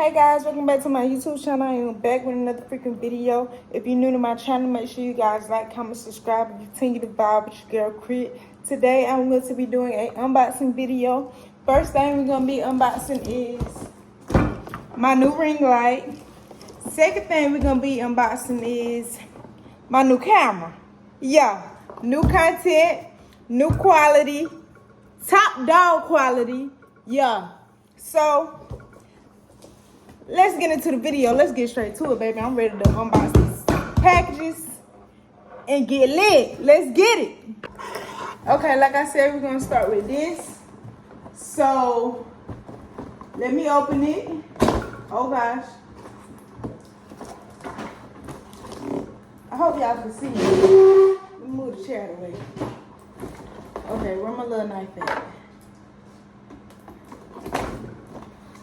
Hey guys, welcome back to my YouTube channel. I am back with another freaking video. If you're new to my channel, make sure you guys like, comment, subscribe, and continue to vibe with your girl Crit. Today I'm going to be doing an unboxing video. First thing we're going to be unboxing is my new ring light. Second thing we're going to be unboxing is my new camera. Yeah, new content, new quality, top dog quality. Yeah, so let's get into the video. Let's get straight to it, baby. I'm ready to unbox these packages and get lit. Let's get it. Okay, like I said, we're gonna start with this. So let me open it. Oh gosh. I hope y'all can see it. Let me move the chair out of the way. Okay, where my little knife at?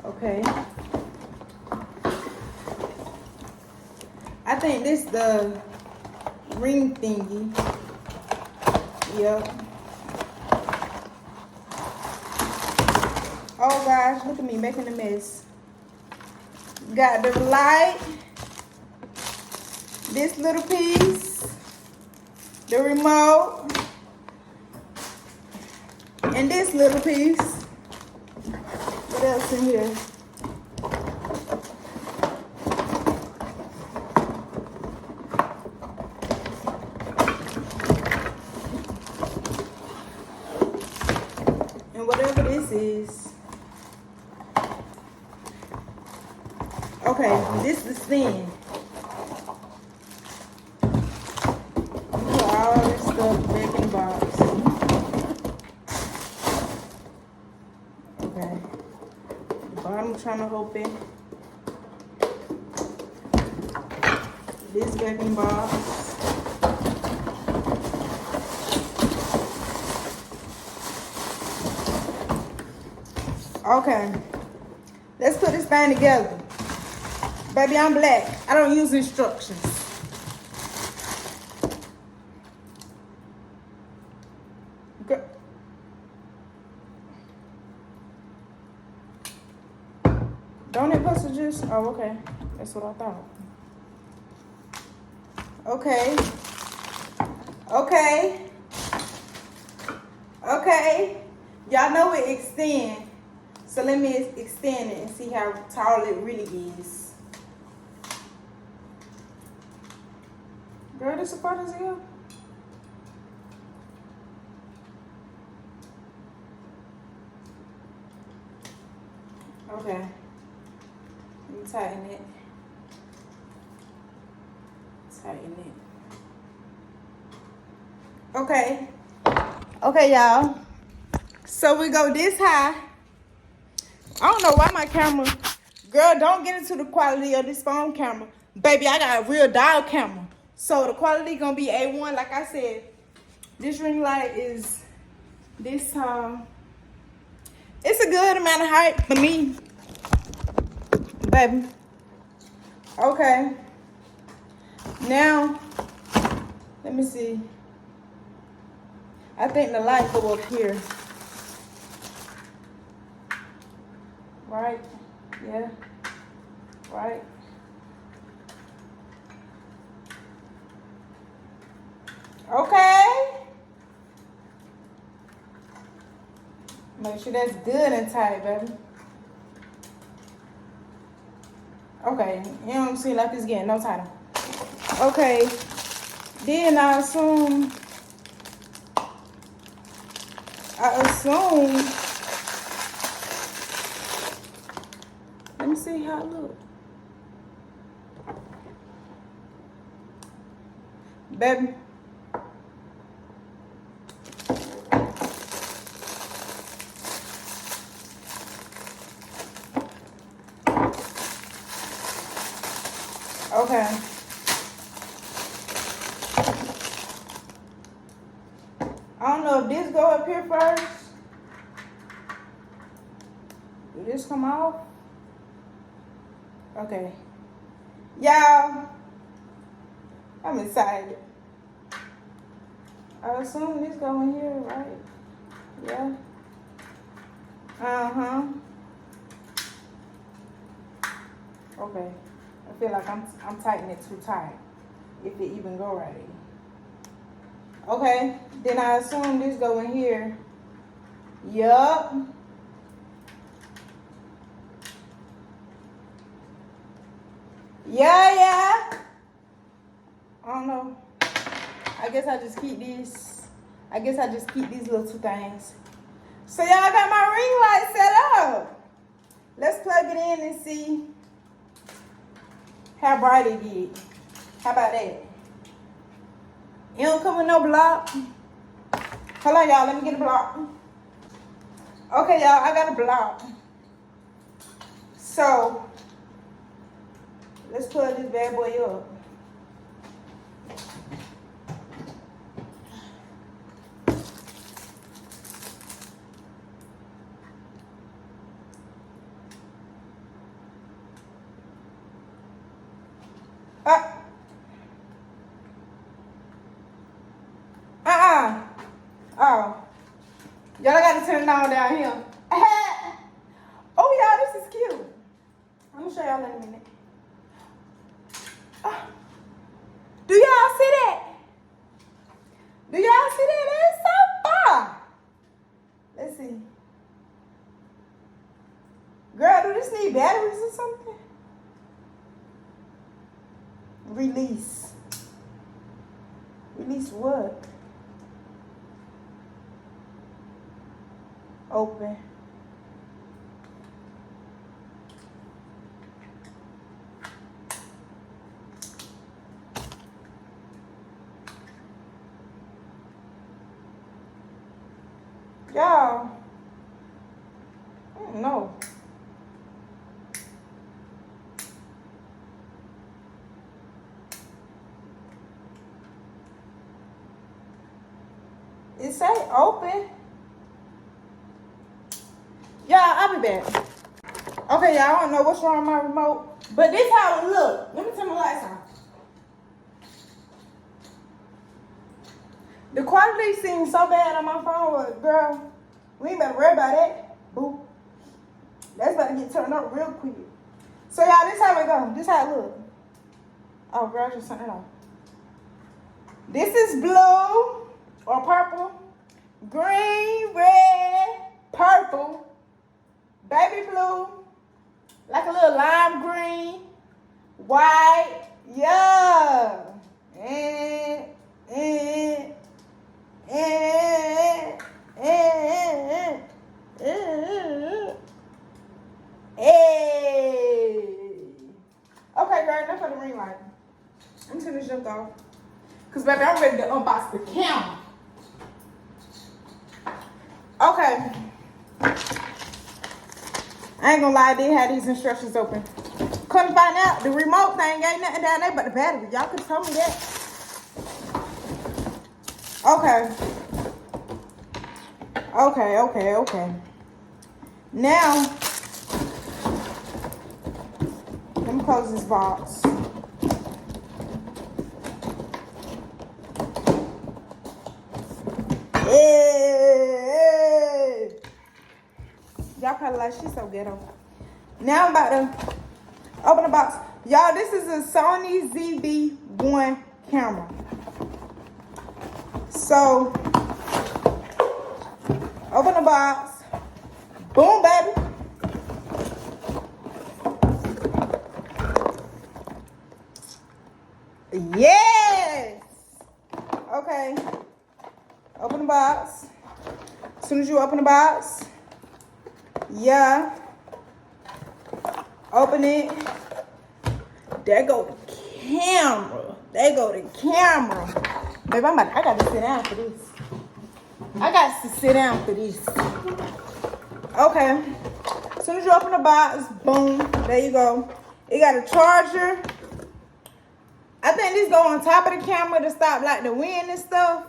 Okay. I think this the ring thingy. Yep. Oh gosh, look at me making a mess. Got the light, this little piece, the remote, and this little piece. What else in here? Whatever this is. Okay, this is the stand. Put all this stuff back in the box. Okay. The bottom trying to open. This back in the box. Okay, let's put this thing together. Baby, I'm black. I don't use instructions. Girl. Don't it bust juice? Oh, okay. That's what I thought. Okay. Okay. Okay. Y'all know it extends. So let me extend it and see how tall it really is. Girl, this is part of here. Okay. Let me tighten it. Tighten it. Okay. Okay, y'all. So we go this high. I don't know why my camera, girl, don't get into the quality of this phone camera. Baby, I got a real dial camera. So the quality gonna be A1. Like I said, this ring light is this tall. It's a good amount of height for me, baby. Okay. Now, let me see. I think the light go up here. Right, yeah, right. Okay. Make sure that's good and tight, baby. Okay, you don't seem like it's getting no tighter. Okay, then I assume, let me see how it look. Baby. Okay. I don't know if this go up here first. Will this come off? Okay. Y'all, I'm excited. I assume this go in here, right? Yeah. Okay. I feel like I'm tightening it too tight. If it even go right. Okay. Then I assume this go in here. Yup. Yeah. I don't know. I guess I just keep these. I guess I just keep these little two things. So y'all got my ring light set up. Let's plug it in and see how bright it get. How about that? It don't come with no block. Hold on, y'all. Let me get a block. Okay, y'all. I got a block. So let's plug this bad boy up. Oh. Y'all gotta turn it on down here. Oh, y'all, this is cute. I'm gonna show y'all in a minute. Do y'all see that? Do y'all see that? It's so far. Let's see. Girl, do this need batteries or something? Release. Release what? Open. Y'all, I don't know. It say open. Yeah, I'll be back. Okay, y'all, I don't know what's wrong with my remote, but this how it look. Let me turn my lights on. The quality seems so bad on my phone, but girl, we ain't better worry about that. Boo. That's about to get turned up real quick. So y'all, this how it go. This how it look. Oh, girl, just turn it off. This is blue or purple, green, red, purple, baby blue, like a little lime green, white, yeah. Hey. Okay, girl, enough for the ring light. I'm turning this junk off. Cause baby, I'm ready to unbox the camera. Okay. I ain't gonna lie, they had these instructions open. Couldn't find out the remote thing ain't nothing down there but the battery. Y'all could tell me that. Okay. Now, let me close this box. Hey. Y'all probably like, she's so ghetto. Now I'm about to open the box. Y'all, this is a Sony ZV1 camera. So, open the box. Boom, baby. Yes. Okay. Open the box. As soon as you open the box, yeah. Open it. There go the camera. There go the camera. Babe, I got to sit down for this. I got to sit down for this. Okay. As soon as you open the box, boom, there you go. It got a charger. I think this go on top of the camera to stop like the wind and stuff.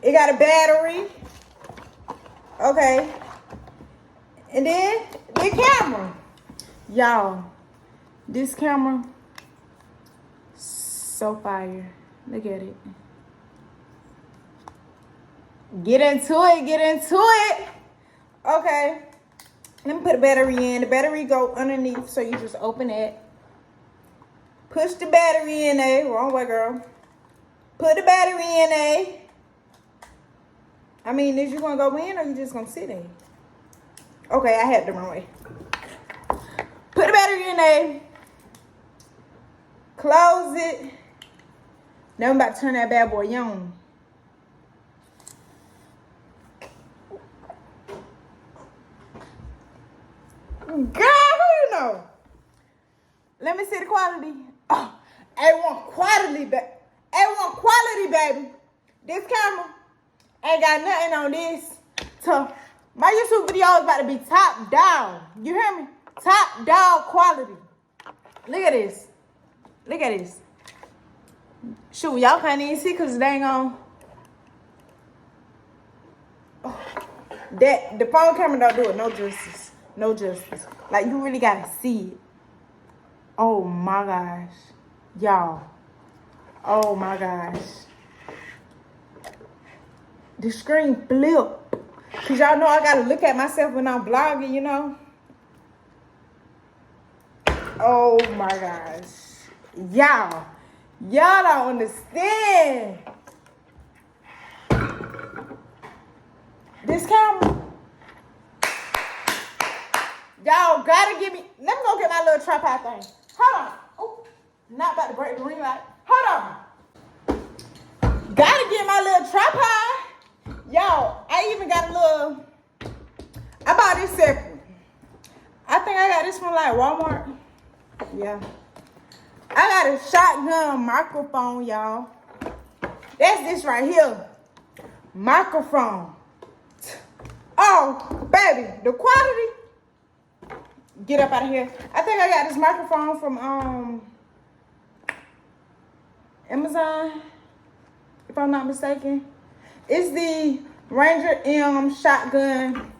It got a battery. Okay. And then the camera. Y'all, this camera, so fire. Look at it. Get into it. Okay. Let me put the battery in. The battery go underneath, so you just open it. Push the battery in, Wrong way, girl. Put the battery in, I mean, is you gonna go in or you just gonna sit in? Okay, I had the wrong way. Put the battery in, Close it. Now I'm about to turn that bad boy on. Girl, who you know? Let me see the quality. Oh, A1 quality, A1 quality, baby. This camera ain't got nothing on this. So my YouTube video is about to be top down. You hear me? Top dog quality. Look at this. Look at this. Shoot, y'all can't even see because it ain't on. Oh, the phone camera don't do it. No justice. No justice. Like, you really gotta see it. Oh my gosh. Y'all. Oh my gosh. The screen flip. Cause y'all know I gotta look at myself when I'm vlogging, you know. Oh my gosh. Y'all don't understand. This camera. Y'all gotta give me. Let me go get my little tripod thing. Hold on. Oh, not about to break the ring light. Hold on. Gotta get my little tripod. Y'all, I even got a little. I bought this separate. I think I got this from like Walmart. Yeah. I got a shotgun microphone, y'all. That's this right here. Microphone. Oh, baby, the quality. Get up out of here. I think I got this microphone from Amazon, if I'm not mistaken. It's the Ranger M shotgun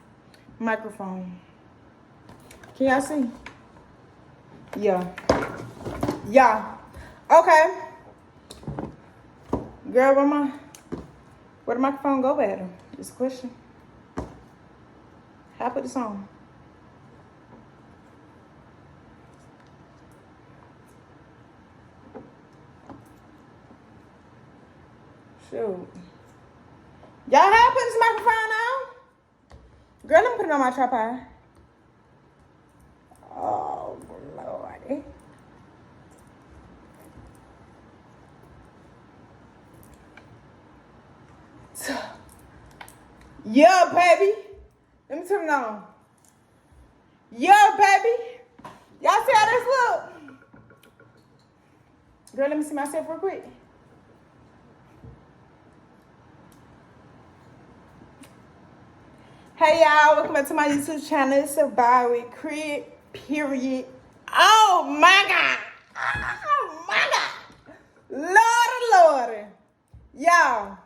microphone. Can y'all see? Yeah. Yeah. Okay. Girl, where the microphone go at? Just a question. How I put this on? Shoot. Y'all how I put this microphone on? Girl, let me put it on my tripod. Oh, Lord. Yeah, baby. Let me turn it on. Yeah, baby. Y'all see how this look? Girl, let me see myself real quick. Hey, y'all. Welcome back to my YouTube channel. It's a Vibe with Crib, period. Oh, my God. Oh, my God. Lord. Y'all,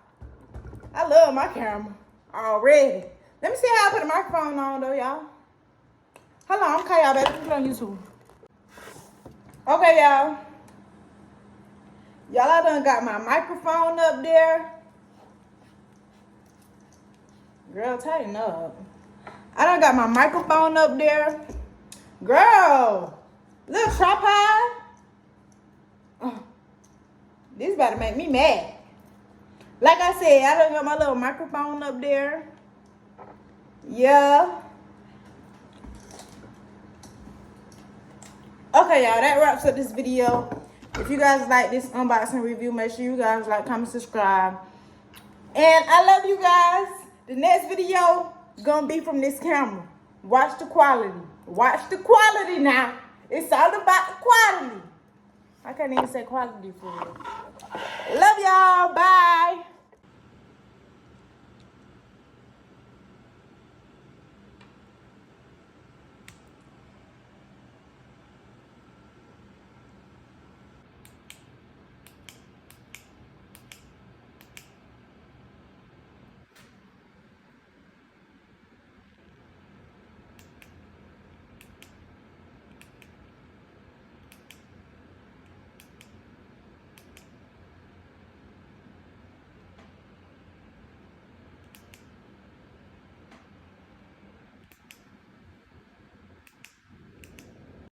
I love my camera already. Let me see how I put the microphone on, though, y'all. Hold on, I'm calling y'all back. Put it on YouTube. Okay, y'all. Y'all, I done got my microphone up there. Girl, tighten up. I done got my microphone up there. Girl, little tripod. Oh, this about to make me mad. Like I said, I done got my little microphone up there. Yeah. Okay, y'all, that wraps up this video. If you guys like this unboxing review, make sure you guys like, comment, subscribe. And I love you guys. The next video gonna be from this camera. Watch the quality. Watch the quality now. It's all about the quality. I can't even say quality for real. Love y'all.